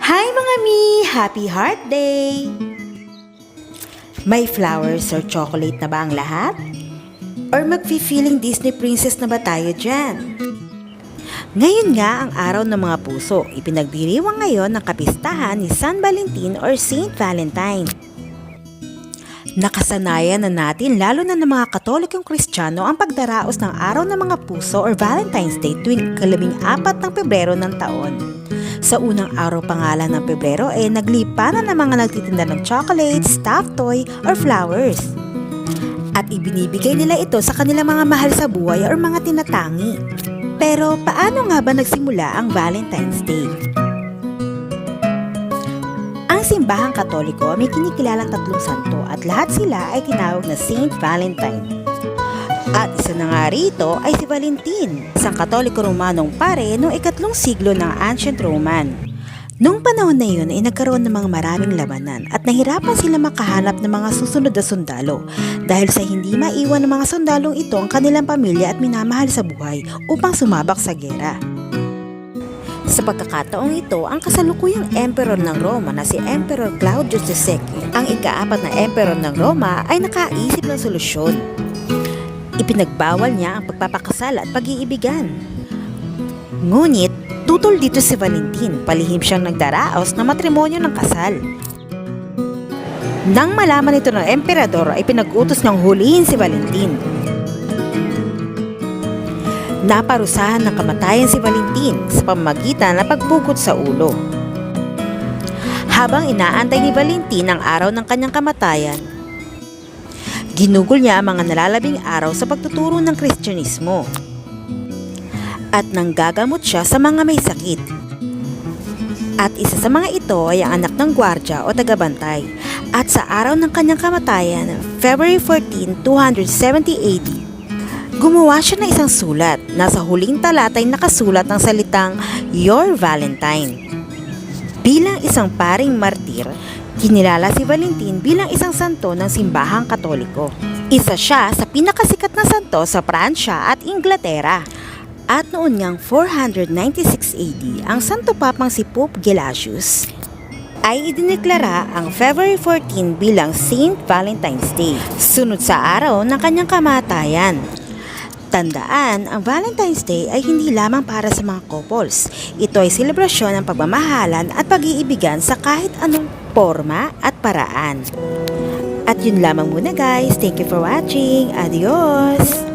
Hi mga mi! Happy Heart Day! May flowers or chocolate na ba ang lahat? Or magfi-feeling Disney princess na ba tayo dyan? Ngayon nga ang araw ng mga puso, ipinagdiriwang ngayon ng kapistahan ni San Valentin or Saint Valentine. Nakasanayan na natin lalo na ng mga Katolikong Kristiyano ang pagdaraos ng araw ng mga puso or Valentine's Day tuwing 14 ng Pebrero ng taon. Sa unang araw pa nga lang ng Pebrero naglipanan ng mga nagtitinda ng chocolates, stuffed toy, or flowers. At ibinibigay nila ito sa kanilang mga mahal sa buhay or mga tinatangi. Pero paano nga ba nagsimula ang Valentine's Day? Ang simbahang Katoliko may kinikilalang 3 santo at lahat sila ay tinawag na Saint Valentine. At isa na nga rito ay si Valentin, isang Katoliko Romanong pare noong 3 siglo ng Ancient Roman. Noong panahon na yun ay nagkaroon ng mga maraming labanan at nahirapan sila makahanap ng mga susunod na sundalo dahil sa hindi maiwan ng mga sundalong ito ang kanilang pamilya at minamahal sa buhay upang sumabak sa gera. Sa pagkakataong ito, ang kasalukuyang emperor ng Roma na si Emperor Claudius II, ang ika-4 na emperor ng Roma ay nakaisip ng solusyon. Ipinagbawal niya ang pagpapakasal at pag-iibigan. Ngunit, tutol dito si Valentin, palihim siyang nagdaraos na matrimonyo ng kasal. Nang malaman ito ng emperador ay pinag-utos niyang hulihin si Valentin. Naparusahan ng kamatayan si Valentin sa pamamagitan ng pagbugot sa ulo. Habang inaantay ni Valentin ang araw ng kanyang kamatayan, ginugol niya ang mga nalalabing araw sa pagtuturo ng Kristyanismo at nanggagamot siya sa mga may sakit. At isa sa mga ito ay ang anak ng gwardya o tagabantay. At sa araw ng kanyang kamatayan, February 14, 270 AD, gumawa siya ng isang sulat. Nasa huling talata ay nakasulat ang salitang Your Valentine. Bilang isang paring martir, kinilala si Valentin bilang isang santo ng simbahang Katoliko. Isa siya sa pinakasikat na santo sa Pransya at Inglaterra. At noon ngang 496 AD, ang Santo Papang si Pope Gelasius ay idineklara ang February 14 bilang Saint Valentine's Day, sunod sa araw ng kanyang kamatayan. Tandaan, ang Valentine's Day ay hindi lamang para sa mga couples. Ito ay selebrasyon ng pagmamahalan at pag-iibigan sa kahit anong forma at paraan. At yun lamang muna guys. Thank you for watching. Adios!